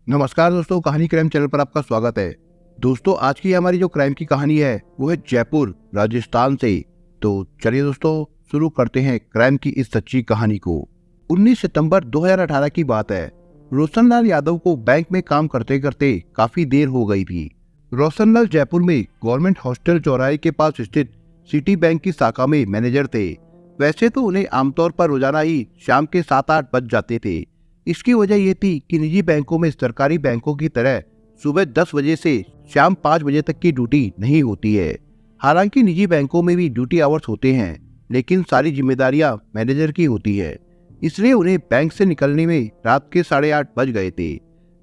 नमस्कार दोस्तों, कहानी क्राइम चैनल पर आपका स्वागत है। दोस्तों, आज की हमारी जो क्राइम की कहानी है वो है जयपुर राजस्थान से। तो चलिए दोस्तों, शुरू करते हैं क्राइम की इस सच्ची कहानी को। 19 सितंबर 2018 की बात है। रोशनलाल यादव को बैंक में काम करते करते काफी देर हो गई थी। रोशनलाल जयपुर में गवर्नमेंट हॉस्टल चौराहे के पास स्थित सिटी बैंक की शाखा में मैनेजर थे। वैसे तो उन्हें आमतौर पर रोजाना ही शाम के 7-8 बज जाते थे। इसकी वजह यह थी कि निजी बैंकों में सरकारी बैंकों की तरह सुबह 10 बजे से शाम 5 बजे तक की ड्यूटी नहीं होती है। हालांकि निजी बैंकों में भी ड्यूटी आवर्स होते हैं, लेकिन सारी जिम्मेदारियां मैनेजर की होती है। इसलिए उन्हें बैंक से निकलने में रात के 8:30 बज गए थे।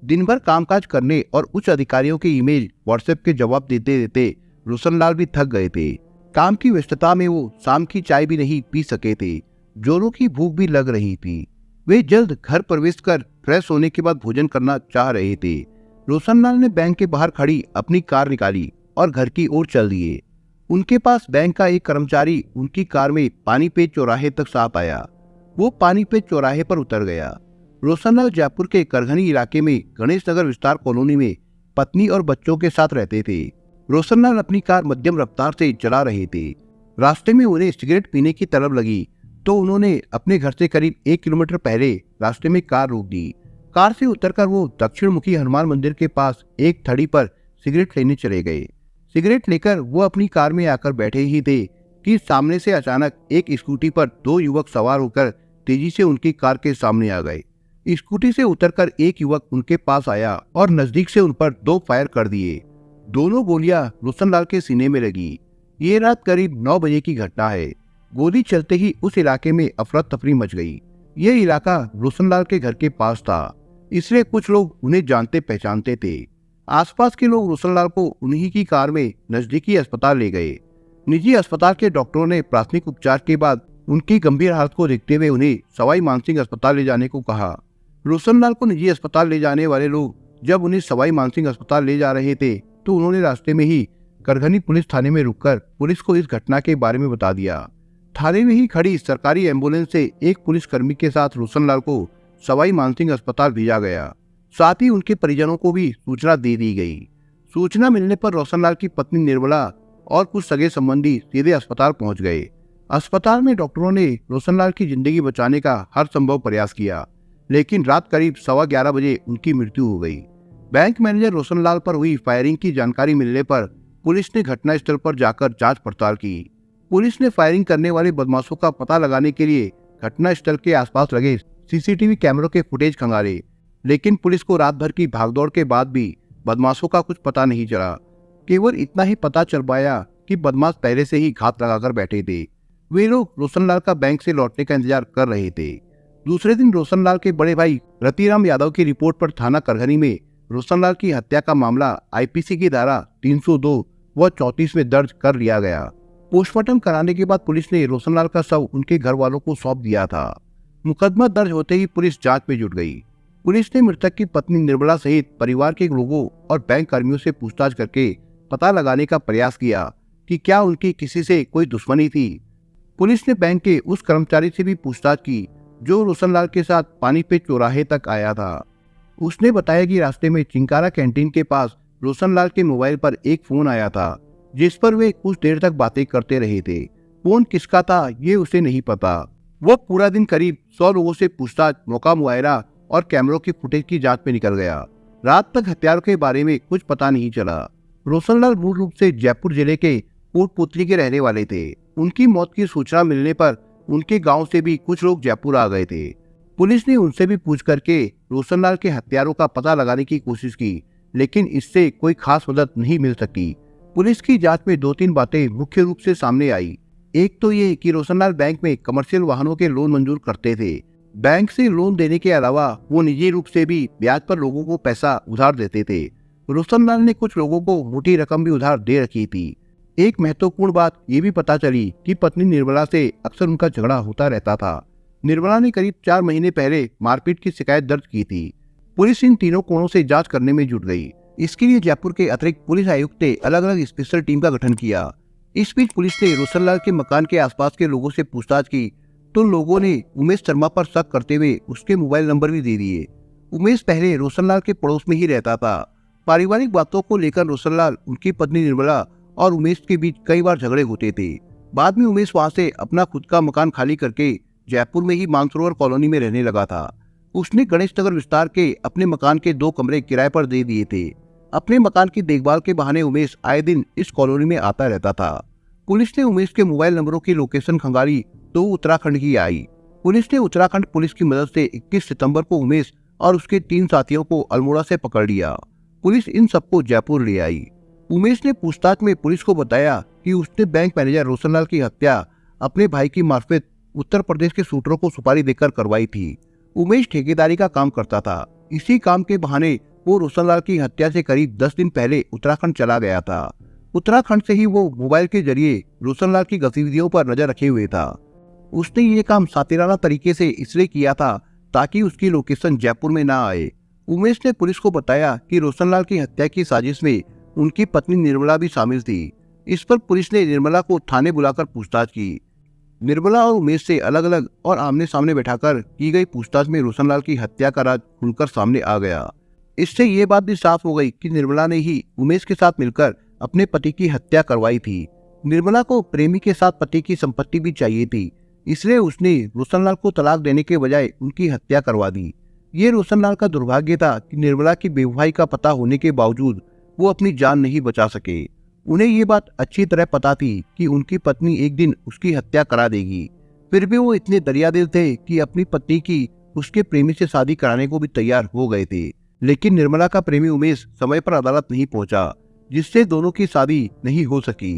दिन भर कामकाज करने और उच्च अधिकारियों के ईमेल व्हाट्सएप के जवाब देते देते रोशनलाल भी थक गए थे। काम की व्यस्तता में वो शाम की चाय भी नहीं पी सके थे। जोरों की भूख भी लग रही थी। वे जल्द घर प्रवेश कर फ्रेश होने के बाद भोजन करना चाह रहे थे। रोशनलाल ने बैंक के बाहर खड़ी अपनी कार निकाली और घर की ओर चल दिए। उनके पास बैंक का एक कर्मचारी उनकी कार में पानीपत चौराहे तक साथ आया। वो पानीपत चौराहे पर उतर गया। रोशनलाल जयपुर के करघनी इलाके में गणेश नगर विस्तार कॉलोनी में पत्नी और बच्चों के साथ रहते थे। रोशनलाल अपनी कार मध्यम रफ्तार से चला रहे थे। रास्ते में उन्हें सिगरेट पीने की तलब लगी तो उन्होंने अपने घर से करीब 1 किलोमीटर पहले रास्ते में कार रोक दी। कार से उतरकर वो दक्षिण मुखी हनुमान मंदिर के पास एक थड़ी पर सिगरेट लेने चले गए। सिगरेट लेकर वो अपनी कार में आकर बैठे ही थे कि सामने से अचानक एक स्कूटी पर 2 युवक सवार होकर तेजी से उनकी कार के सामने आ गए। स्कूटी से उतरकर एक युवक उनके पास आया और नजदीक से उन पर 2 फायर कर दिए। दोनों गोलियां रोशनलाल के सीने में लगी। ये रात करीब 9 बजे की घटना है। गोली चलते ही उस इलाके में अफरा तफरी मच गई। यह इलाका रोशनलाल के घर के पास था, इसलिए कुछ लोग उन्हें जानते पहचानते थे। आसपास के लोग रोशनलाल को उन्हीं की कार में नजदीकी अस्पताल ले गए। निजी अस्पताल के डॉक्टरों ने प्राथमिक उपचार के बाद उनकी गंभीर हालत को देखते हुए उन्हें सवाई मानसिंह अस्पताल ले जाने को कहा। रोशनलाल को निजी अस्पताल ले जाने वाले लोग जब उन्हें सवाई मानसिंह अस्पताल ले जा रहे थे तो उन्होंने रास्ते में ही करघनी पुलिस थाने में रुककर पुलिस को इस घटना के बारे में बता दिया। थाने में ही खड़ी सरकारी एम्बुलेंस से एक पुलिसकर्मी के साथ रोशनलाल को सवाई मानसिंह अस्पताल भेजा गया। साथ ही उनके परिजनों को भी सूचना दे दी गई। सूचना मिलने पर रोशनलाल की पत्नी निर्मला और कुछ सगे संबंधी सीधे अस्पताल पहुंच गए। अस्पताल में डॉक्टरों ने रोशनलाल की जिंदगी बचाने का हर संभव प्रयास किया, लेकिन रात करीब 11:15 बजे उनकी मृत्यु हो गई। बैंक मैनेजर रोशनलाल पर हुई फायरिंग की जानकारी मिलने पर पुलिस ने घटनास्थल पर जाकर जांच पड़ताल की। पुलिस ने फायरिंग करने वाले बदमाशों का पता लगाने के लिए घटनास्थल के आसपास लगे सीसीटीवी कैमरों के फुटेज खंगाले, लेकिन पुलिस को रात भर की भागदौड़ के बाद भी बदमाशों का कुछ पता नहीं चला। केवल इतना ही पता चल पाया कि बदमाश पहले से ही घात लगाकर बैठे थे। वे लोग रोशनलाल का बैंक से लौटने का इंतजार कर रहे थे। दूसरे दिन रोशनलाल के बड़े भाई रतिराम यादव की रिपोर्ट पर थाना करघनी में रोशनलाल की हत्या का मामला आईपीसी की धारा 302 व 34 में दर्ज कर लिया गया। पोस्टमार्टम कराने के बाद पुलिस ने रोशनलाल का शव उनके घर वालों को सौंप दिया था। मुकदमा दर्ज होते ही पुलिस जांच में जुट गई। पुलिस ने मृतक की पत्नी निर्मला सहित परिवार के लोगों और बैंक कर्मियों से पूछताछ करके पता लगाने का प्रयास किया कि क्या उनकी किसी से कोई दुश्मनी थी। पुलिस ने बैंक के उस कर्मचारी से भी पूछताछ की जो रोशनलाल के साथ पानीपत चौराहे तक आया था। उसने बताया कि रास्ते में चिंकारा कैंटीन के पास रोशनलाल के मोबाइल पर एक फोन आया था, जिस पर वे कुछ देर तक बातें करते रहे थे। फोन किसका था ये उसे नहीं पता। वो पूरा दिन करीब 100 लोगों से पूछताछ, मौका मुआयना और कैमरों की फुटेज की जांच में निकल गया। रात तक हत्यारों के बारे में कुछ पता नहीं चला। रोशनलाल मूल रूप से जयपुर जिले के कोटपुतली के रहने वाले थे। उनकी मौत की सूचना मिलने पर उनके गाँव से भी कुछ लोग जयपुर आ गए थे। पुलिस ने उनसे भी पूछ करके रोशनलाल के हत्यारों का पता लगाने की कोशिश की, लेकिन इससे कोई खास मदद नहीं मिल सकी। पुलिस की जांच में 2-3 बातें मुख्य रूप से सामने आई। एक तो ये कि रोशनलाल बैंक में कमर्शियल वाहनों के लोन मंजूर करते थे। बैंक से लोन देने के अलावा वो निजी रूप से भी ब्याज पर लोगों को पैसा उधार देते थे। रोशनलाल ने कुछ लोगों को मोटी रकम भी उधार दे रखी थी। एक महत्वपूर्ण बात ये भी पता चली कि पत्नी निर्मला से अक्सर उनका झगड़ा होता रहता था। निर्मला ने करीब 4 महीने पहले मारपीट की शिकायत दर्ज की थी। पुलिस इन तीनों कोणों से जांच करने में जुट गई। इसके लिए जयपुर के अतिरिक्त पुलिस आयुक्त ने अलग अलग स्पेशल टीम का गठन किया। इस बीच पुलिस ने रोशनलाल के मकान के आसपास के लोगों से पूछताछ की तो लोगों ने उमेश शर्मा पर शक करते हुए उसके मोबाइल नंबर भी दे दिए। उमेश पहले रोशनलाल के पड़ोस में ही रहता था। पारिवारिक बातों को लेकर रोशनलाल, उनकी पत्नी निर्मला और उमेश के बीच कई बार झगड़े होते थे। बाद में उमेश वहां से अपना खुद का मकान खाली करके जयपुर में ही मानसरोवर कॉलोनी में रहने लगा था। उसने गणेश नगर विस्तार के अपने मकान के 2 कमरे किराए पर दे दिए थे। अपने मकान की देखभाल के बहाने उमेश आए दिन इस कॉलोनी में आता रहता था। पुलिस ने उमेश के मोबाइल नंबरों की लोकेशन खंगाली तो उत्तराखंड की आई। पुलिस ने उत्तराखंड पुलिस की मदद से 21 सितंबर को उमेश और उसके 3 साथियों को अल्मोड़ा से पकड़ लिया। पुलिस इन सबको जयपुर ले आई। उमेश ने पूछताछ में पुलिस को बताया कि उसने बैंक मैनेजर रोशनलाल की हत्या अपने भाई की मार्फत उत्तर प्रदेश के शूटरों को सुपारी देकर करवाई थी। उमेश ठेकेदारी का काम करता था। इसी काम के बहाने वो रोशनलाल की हत्या से करीब 10 दिन पहले उत्तराखंड चला गया था। उत्तराखंड से ही वो मोबाइल के जरिए रोशनलाल की गतिविधियों पर नजर रखे हुए था। उसने ये काम सातिराना तरीके से इसलिए किया था ताकि उसकी लोकेशन जयपुर में ना आए। उमेश ने पुलिस को बताया कि रोशनलाल की हत्या की साजिश में उनकी पत्नी निर्मला भी शामिल थी। इस पर पुलिस ने निर्मला को थाने बुलाकर पूछताछ की। निर्मला और उमेश से अलग अलग और आमने सामने बैठाकर की गई पूछताछ में रोशनलाल की हत्या का राज खुलकर सामने आ गया। इससे ये बात भी साफ हो गई कि निर्मला ने ही उमेश के साथ मिलकर अपने पति की हत्या करवाई थी। निर्मला को प्रेमी के साथ पति की संपत्ति भी चाहिए थी, इसलिए उसने रोशनलाल को तलाक देने के बजाय उनकी हत्या करवा दी। ये रोशनलाल का दुर्भाग्य था कि निर्मला की बेवफाई का पता होने के बावजूद वो अपनी जान नहीं बचा सके। उन्हें ये बात अच्छी तरह पता थी कि उनकी पत्नी एक दिन उसकी हत्या करा देगी। फिर भी वो इतने दरियादिल थे कि अपनी पत्नी की उसके प्रेमी से शादी कराने को भी तैयार हो गए थे। लेकिन निर्मला का प्रेमी उमेश समय पर अदालत नहीं पहुंचा, जिससे दोनों की शादी नहीं हो सकी।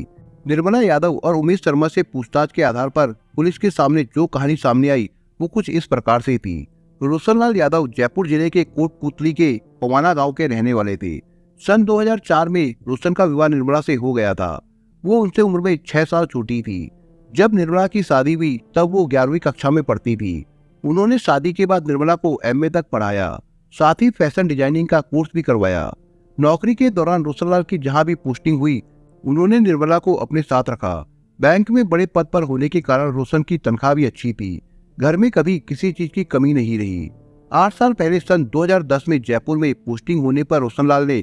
निर्मला यादव और उमेश शर्मा से पूछताछ के आधार पर पुलिस के सामने जो कहानी सामने आई वो कुछ इस प्रकार से थी। रोशनलाल यादव जयपुर जिले के कोटपुतली के पवाना गांव के रहने वाले थे। सन 2004 में रोशन का विवाह निर्मला से हो गया था। वो उनसे उम्र में 6 साल छोटी थी। जब निर्मला की शादी हुई तब वो 11वीं कक्षा में पढ़ती थी। उन्होंने शादी के बाद निर्मला को MA तक पढ़ाया, साथ ही फैशन डिजाइनिंग का कोर्स भी करवाया। नौकरी के दौरान रोशनलाल की जहां भी पोस्टिंग हुई उन्होंने निर्मला को अपने साथ रखा। बैंक में बड़े पद पर होने के कारण रोशन की तनख्वाह भी अच्छी थी। घर में कभी किसी चीज की कमी नहीं रही। 8 साल पहले सन 2010 में जयपुर में पोस्टिंग होने पर रोशनलाल ने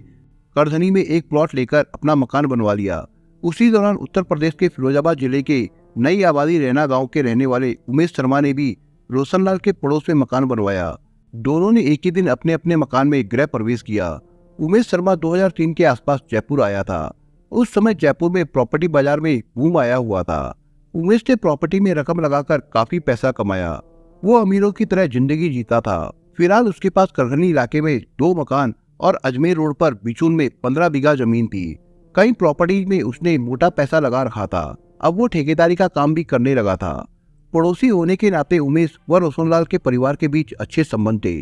करधनी में एक प्लॉट लेकर अपना मकान बनवा लिया। उसी दौरान उत्तर प्रदेश के फिरोजाबाद जिले के नई आबादी रैना गांव के रहने वाले उमेश शर्मा ने भी रोशनलाल के पड़ोस में मकान बनवाया। दोनों ने एक ही दिन अपने अपने मकान में गृह प्रवेश किया। उमेश शर्मा 2003 के आसपास जयपुर आया था। उस समय जयपुर में प्रॉपर्टी बाजार में बूम आया हुआ था। उमेश ने प्रॉपर्टी में रकम लगाकर काफी पैसा कमाया। वो अमीरों की तरह जिंदगी जीता था। फिलहाल उसके पास करधनी इलाके में 2 मकान और अजमेर रोड पर बिचून में 15 बीघा जमीन थी। कई प्रॉपर्टी में उसने मोटा पैसा लगा रखा था। अब वो ठेकेदारी का काम भी करने लगा था। पड़ोसी होने के नाते उमेश व रोशनलाल के परिवार के बीच अच्छे संबंध थे।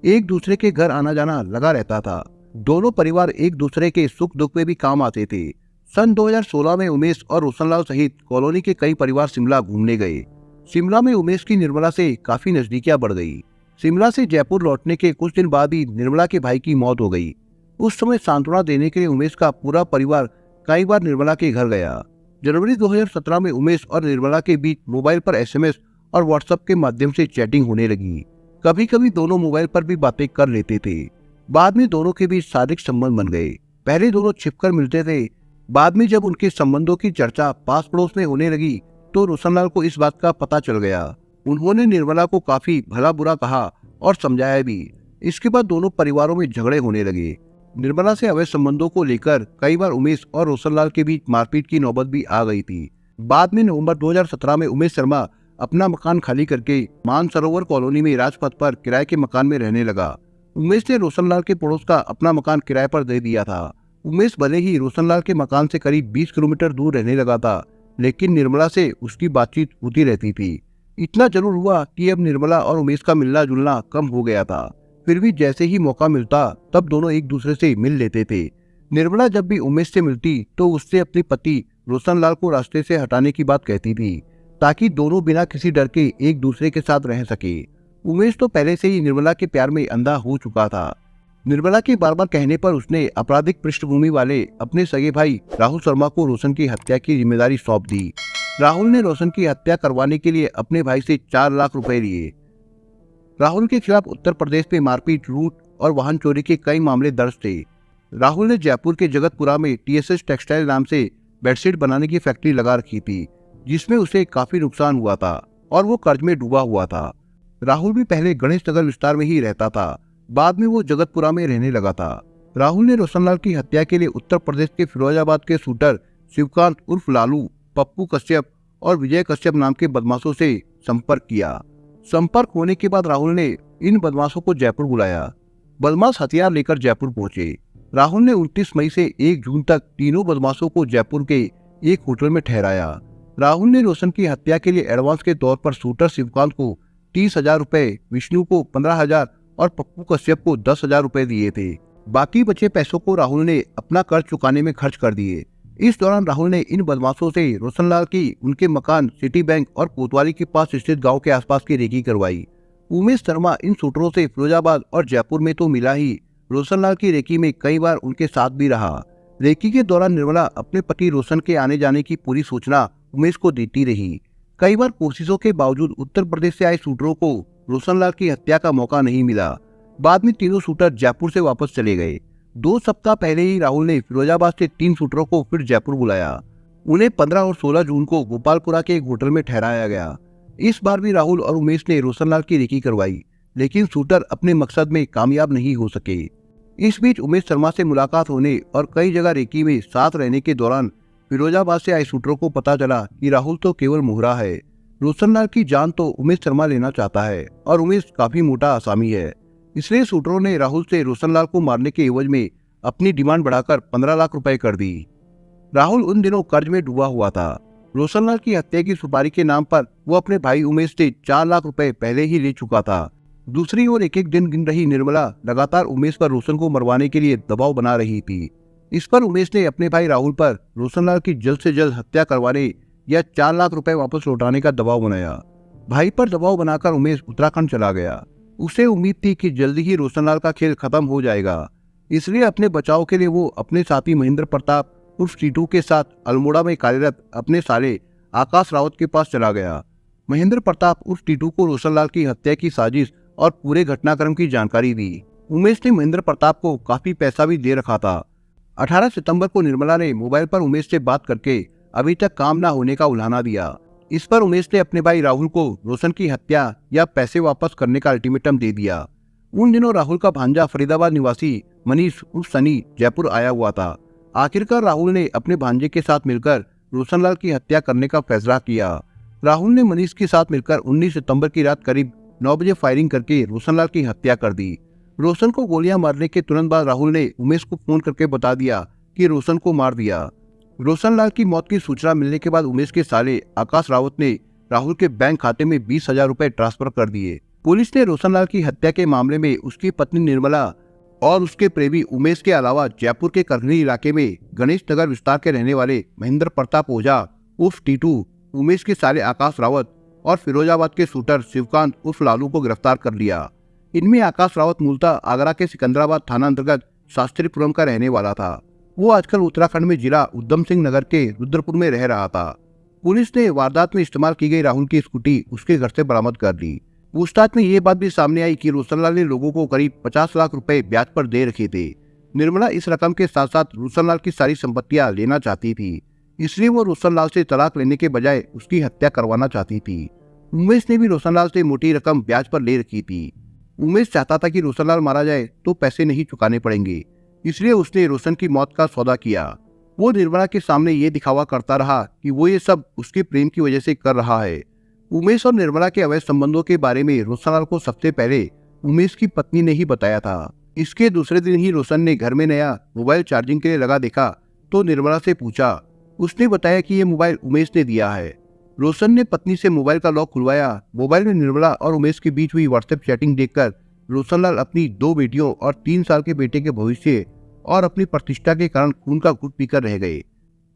एक दूसरे के घर आना जाना लगा रहता था। दोनों परिवार एक दूसरे के सुख दुख में भी काम आते थे। सन 2016 में उमेश और रोशनलाल सहित कॉलोनी के कई परिवार शिमला घूमने गए। शिमला में उमेश की निर्मला से काफी नजदीकियां बढ़ गई। शिमला से जयपुर लौटने के कुछ दिन बाद ही निर्मला के भाई की मौत हो गई। उस समय सांत्वना देने के लिए उमेश का पूरा परिवार कई बार निर्मला के घर गया। जनवरी 2017 में उमेश और निर्मला के बीच मोबाइल पर SMS और व्हाट्सएप के माध्यम से चैटिंग होने लगी। कभी कभी दोनों मोबाइल पर भी बातें कर लेते थे। बाद में दोनों के बीच शारीरिक संबंध बन गए। पहले दोनों छिपकर मिलते थे। बाद में जब उनके संबंधों की चर्चा पास पड़ोस में होने लगी तो रोशनलाल को इस बात का पता चल गया। उन्होंने निर्मला को काफी भला बुरा कहा और समझाया भी। इसके बाद दोनों परिवारों में झगड़े होने लगे। निर्मला से अवैध संबंधों को लेकर कई बार उमेश और रोशनलाल के बीच मारपीट की नौबत भी आ गई थी। बाद में नवंबर 2017 में उमेश शर्मा अपना मकान खाली करके मानसरोवर कॉलोनी में राजपथ पर किराए के मकान में रहने लगा। उमेश ने रोशनलाल के पड़ोस का अपना मकान किराए पर दे दिया था। उमेश भले ही रोशनलाल के मकान से करीब 20 किलोमीटर दूर रहने लगा था, लेकिन निर्मला से उसकी बातचीत होती रहती थी। इतना जरूर हुआ कि अब निर्मला और उमेश का मिलना जुलना कम हो गया था। फिर भी जैसे ही मौका मिलता तब दोनों एक दूसरे से मिल लेते थे। निर्मला जब भी उमेश से मिलती तो उससे अपने पति रोशनलाल को रास्ते से हटाने की बात कहती थी, ताकि दोनों बिना किसी डर के एक दूसरे के साथ रह सके। उमेश तो पहले से ही निर्मला के प्यार में अंधा हो चुका था। निर्मला के बार बार कहने पर उसने आपराधिक पृष्ठभूमि वाले अपने सगे भाई राहुल शर्मा को रोशन की हत्या की जिम्मेदारी सौंप दी। राहुल ने रोशन की हत्या करवाने के लिए अपने भाई से 4 लाख रुपए लिए। राहुल के खिलाफ उत्तर प्रदेश में मारपीट, लूट और वाहन चोरी के कई मामले दर्ज थे। राहुल ने जयपुर के जगतपुरा में TSS टेक्सटाइल नाम से बेडशीट बनाने की फैक्ट्री लगा रखी थी, जिसमें उसे काफी नुकसान हुआ था और वो कर्ज में डूबा हुआ था। राहुल भी पहले गणेश नगर विस्तार में ही रहता था, बाद में वो जगतपुरा में रहने लगा था। राहुल ने रोशनलाल की हत्या के लिए उत्तर प्रदेश के फिरोजाबाद के शूटर शिवकांत उर्फ लालू, पप्पू कश्यप और विजय कश्यप नाम के बदमाशों से संपर्क किया। संपर्क होने के बाद राहुल ने इन बदमाशों को जयपुर बुलाया। बदमाश हथियार लेकर जयपुर पहुंचे। राहुल ने 29 मई से 1 जून तक तीनों बदमाशों को जयपुर के एक होटल में ठहराया। राहुल ने रोशन की हत्या के लिए एडवांस के तौर पर शूटर शिवकांत को 30,000 रुपए, विष्णु को 15,000 और पप्पू कश्यप को 10,000 रुपए दिए थे। बाकी बचे पैसों को राहुल ने अपना कर्ज चुकाने में खर्च कर दिए। इस दौरान राहुल ने इन बदमाशों से रोशनलाल की उनके मकान, सिटी बैंक और कोतवाली के पास स्थित गांव के आसपास की रेकी करवाई। उमेश शर्मा इन शूटरों से फिरोजाबाद और जयपुर में तो मिला ही, रोशनलाल की रेकी में कई बार उनके साथ भी रहा। रेकी के दौरान निर्मला अपने पति रोशन के आने जाने की पूरी सूचना उमेश को देती रही। कई बार कोशिशों के बावजूद उत्तर प्रदेश से आए शूटरों को रोशनलाल की हत्या का मौका नहीं मिला। बाद में तीनों शूटर जयपुर से वापस चले गए। 2 सप्ताह पहले ही राहुल ने फिरोजाबाद से 3 शूटरों को फिर जयपुर बुलाया। उन्हें 15 और 16 जून को गोपालपुरा के एक होटल में ठहराया गया। इस बार भी राहुल और उमेश ने रोशनलाल की रेकी करवाई, लेकिन शूटर अपने मकसद में कामयाब नहीं हो सके। इस बीच उमेश शर्मा से मुलाकात होने और कई जगह रेकी में साथ रहने के दौरान फिरोजाबाद से आए शूटरों को पता चला कि राहुल तो केवल मोहरा है, रोशनलाल की जान तो उमेश शर्मा लेना चाहता है और उमेश काफी मोटा आसामी है। इसलिए शूटरों ने राहुल से रोशनलाल को मारने के एवज में अपनी डिमांड बढ़ाकर 15 लाख रुपए कर दी। राहुल उन दिनों कर्ज में डूबा हुआ था। रोशनलाल की हत्या की सुपारी के नाम पर वो अपने भाई उमेश से 4 लाख रुपए पहले ही ले चुका था। दूसरी ओर एक एक दिन गिन रही निर्मला लगातार उमेश पर रोशन को मरवाने के लिए दबाव बना रही थी। इस पर उमेश ने अपने भाई राहुल पर रोशनलाल की जल्द से जल्द हत्या करवाने या 4 लाख रुपए वापस लौटाने का दबाव बनाया। भाई पर दबाव बनाकर उमेश उत्तराखंड चला गया। उसे उम्मीद थी कि जल्दी ही रोशनलाल का खेल खत्म हो जाएगा, इसलिए अपने बचाव के लिए वो अपने साथी महेंद्र प्रताप उर्फ टीटू के साथ अल्मोड़ा में कार्यरत अपने साले आकाश रावत के पास चला गया। महेंद्र प्रताप उर्फ टीटू को रोशनलाल की हत्या की साजिश और पूरे घटनाक्रम की जानकारी दी। उमेश ने महेंद्र प्रताप को काफी पैसा भी दे रखा था। 18 सितंबर को निर्मला ने मोबाइल पर उमेश से बात करके अभी तक काम न होने का उल्हाना दिया। इस पर उमेश ने अपने भाई राहुल को रोशन की हत्या या पैसे वापस करने का अल्टीमेटम दे दिया। उन दिनों राहुल का भांजा फरीदाबाद निवासी मनीष उर्फ सनी जयपुर आया हुआ था। आखिरकार राहुल ने अपने भांजे के साथ मिलकर रोशनलाल की हत्या करने का फैसला किया। राहुल ने मनीष के साथ मिलकर 19 सितंबर की रात करीब 9 बजे फायरिंग करके रोशनलाल की हत्या कर दी। रोशन को गोलियां मारने के तुरंत बाद राहुल ने उमेश को फोन करके बता दिया कि रोशन को मार दिया। रोशनलाल की मौत की सूचना मिलने के बाद उमेश के साले आकाश रावत ने राहुल के बैंक खाते में 20,000 रुपए ट्रांसफर कर दिए। पुलिस ने रोशनलाल की हत्या के मामले में उसकी पत्नी निर्मला और उसके प्रेमी उमेश के अलावा जयपुर के करगनी इलाके में गणेश नगर विस्तार के रहने वाले महेंद्र प्रताप ओझा उर्फ टीटू, उमेश के साले आकाश रावत और फिरोजाबाद के शूटर शिवकांत उर्फ लालू को गिरफ्तार कर लिया। इनमें आकाश रावत मूलतः आगरा के सिकंदराबाद थाना अंतर्गत शास्त्रीपुरम का रहने वाला था। वो आजकल उत्तराखंड में जिला उधम सिंह नगर के रुद्रपुर में रह रहा था। पुलिस ने वारदात में इस्तेमाल की गई राहुल की स्कूटी उसके घर से बरामद कर ली। पूछताछ में ये बात भी सामने आई कि रोशनलाल ने लोगों को करीब 50 लाख रुपए ब्याज पर दे रखे थे। निर्मला इस रकम के साथ साथ रोशनलाल की सारी संपत्तियां लेना चाहती थी, इसलिए वो रोशनलाल से तलाक लेने के बजाय उसकी हत्या करवाना चाहती थी। उमेश ने भी रोशनलाल से मोटी रकम ब्याज पर ले रखी थी। उमेश चाहता था कि रोशनलाल मारा जाए तो पैसे नहीं चुकाने पड़ेंगे, इसलिए उसने रोशन की मौत का सौदा किया। वो निर्मला के सामने ये दिखावा करता रहा कि वो ये सब उसके प्रेम की वजह से कर रहा है। उमेश और निर्मला के अवैध संबंधों के बारे में रोशनलाल को सबसे पहले उमेश की पत्नी ने ही बताया था। इसके दूसरे दिन ही रोशन ने घर में नया मोबाइल चार्जिंग के लिए लगा देखा तो निर्मला से पूछा। उसने बताया कि ये मोबाइल उमेश ने दिया है। रोशन ने पत्नी से मोबाइल का लॉक खुलवाया। मोबाइल में निर्मला और उमेश के बीच हुई व्हाट्सएप चैटिंग देखकर रोशनलाल अपनी 2 बेटियों और 3 साल के बेटे के भविष्य और अपनी प्रतिष्ठा के कारण खून का घुट पीकर रह गए।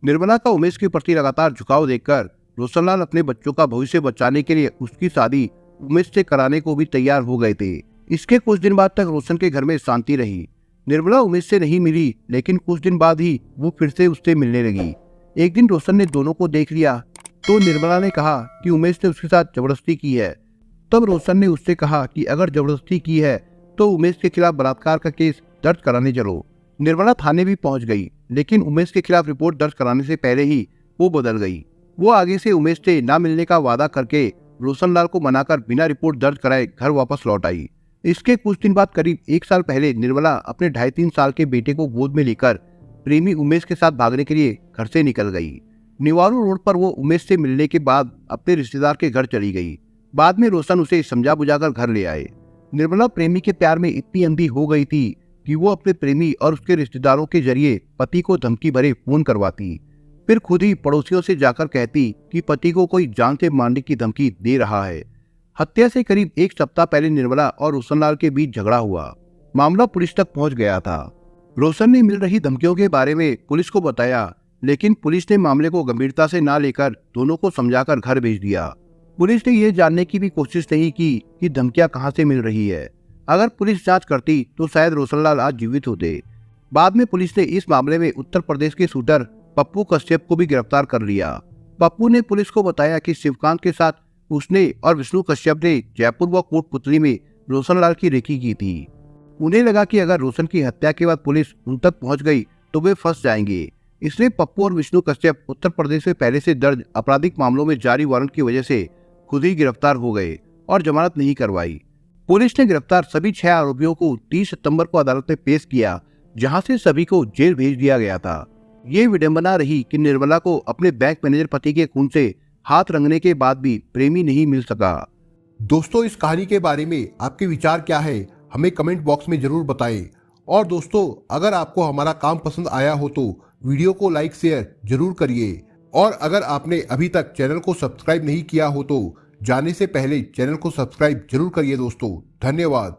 निर्मला का उमेश के प्रति लगातार झुकाव देखकर रोशनलाल अपने बच्चों का भविष्य बचाने के लिए उसकी शादी उमेश से कराने को भी तैयार हो गए थे। इसके कुछ दिन बाद तक रोशन के घर में शांति रही। निर्मला उमेश से नहीं मिली, लेकिन कुछ दिन बाद ही वो फिर से उससे मिलने लगी। एक दिन रोशन ने दोनों को देख लिया तो निर्मला ने कहा कि उमेश ने उसके साथ जबरदस्ती की है। तब रोशन ने उससे कहा कि अगर जबरदस्ती की है तो उमेश के खिलाफ बलात्कार का केस दर्ज कराने चलो। निर्मला थाने भी पहुंच गई, लेकिन उमेश के खिलाफ रिपोर्ट दर्ज कराने से पहले ही वो बदल गई। वो आगे से उमेश से ना मिलने का वादा करके रोशनलाल को मनाकर बिना रिपोर्ट दर्ज कराए घर वापस लौट आई। इसके कुछ दिन बाद करीब 1 साल पहले निर्मला अपने 2.5-3 साल के बेटे को गोद में लेकर प्रेमी उमेश के साथ भागने के लिए घर से निकल गई। निवारू रोड पर वो उमेश से मिलने के बाद अपने रिश्तेदार के घर चली गई। बाद में रोशन उसे समझा बुझाकर घर ले आए। निर्मला प्रेमी के प्यार में इतनी अंधी हो गई थी कि वो अपने प्रेमी और उसके रिश्तेदारों के जरिए पति को धमकी भरे फोन करवाती, फिर खुद ही पड़ोसियों से जाकर कहती कि पति को कोई जान से मारने की धमकी दे रहा है। हत्या से करीब 1 सप्ताह पहले निर्मला और रोशनलाल के बीच झगड़ा हुआ। मामला पुलिस तक पहुंच गया था। रोशन ने मिल रही धमकियों के बारे में पुलिस को बताया, लेकिन पुलिस ने मामले को गंभीरता से ना लेकर दोनों को समझाकर घर भेज दिया। पुलिस ने यह जानने की भी कोशिश नहीं की कि धमकियां कहां से मिल रही है। अगर पुलिस जांच करती तो शायद रोशनलाल आज जीवित होते। बाद में पुलिस ने इस मामले में उत्तर प्रदेश के शूटर पप्पू कश्यप को भी गिरफ्तार कर लिया। पप्पू ने पुलिस को बताया कि शिवकांत के साथ उसने और विष्णु कश्यप ने जयपुर व कोटपुतली में रोशनलाल की रेकी की थी। उन्हें लगा कि अगर रोशन की हत्या के बाद पुलिस उन तक पहुंच गई तो वे फंस जाएंगे। इसलिए पप्पू और विष्णु कश्यप उत्तर प्रदेश में पहले से दर्ज आपराधिक मामलों में जारी वारंट की वजह से खुद ही गिरफ्तार हो गए और जमानत नहीं करवाई। पुलिस ने गिरफ्तार सभी 6 आरोपियों को 30 सितंबर को अदालत में पेश किया, जहां से सभी को जेल भेज दिया गया था। ये विडंबना रही कि निर्मला को अपने बैंक मैनेजर पति के खून से हाथ रंगने के बाद भी प्रेमी नहीं मिल सका। दोस्तों, इस कहानी के बारे में आपके विचार क्या है, हमें कमेंट बॉक्स में जरूर बताएं। और दोस्तों, अगर आपको हमारा काम पसंद आया हो तो वीडियो को लाइक शेयर जरूर करिए। और अगर आपने अभी तक चैनल को सब्सक्राइब नहीं किया हो तो जाने से पहले चैनल को सब्सक्राइब जरूर करिए दोस्तों। धन्यवाद।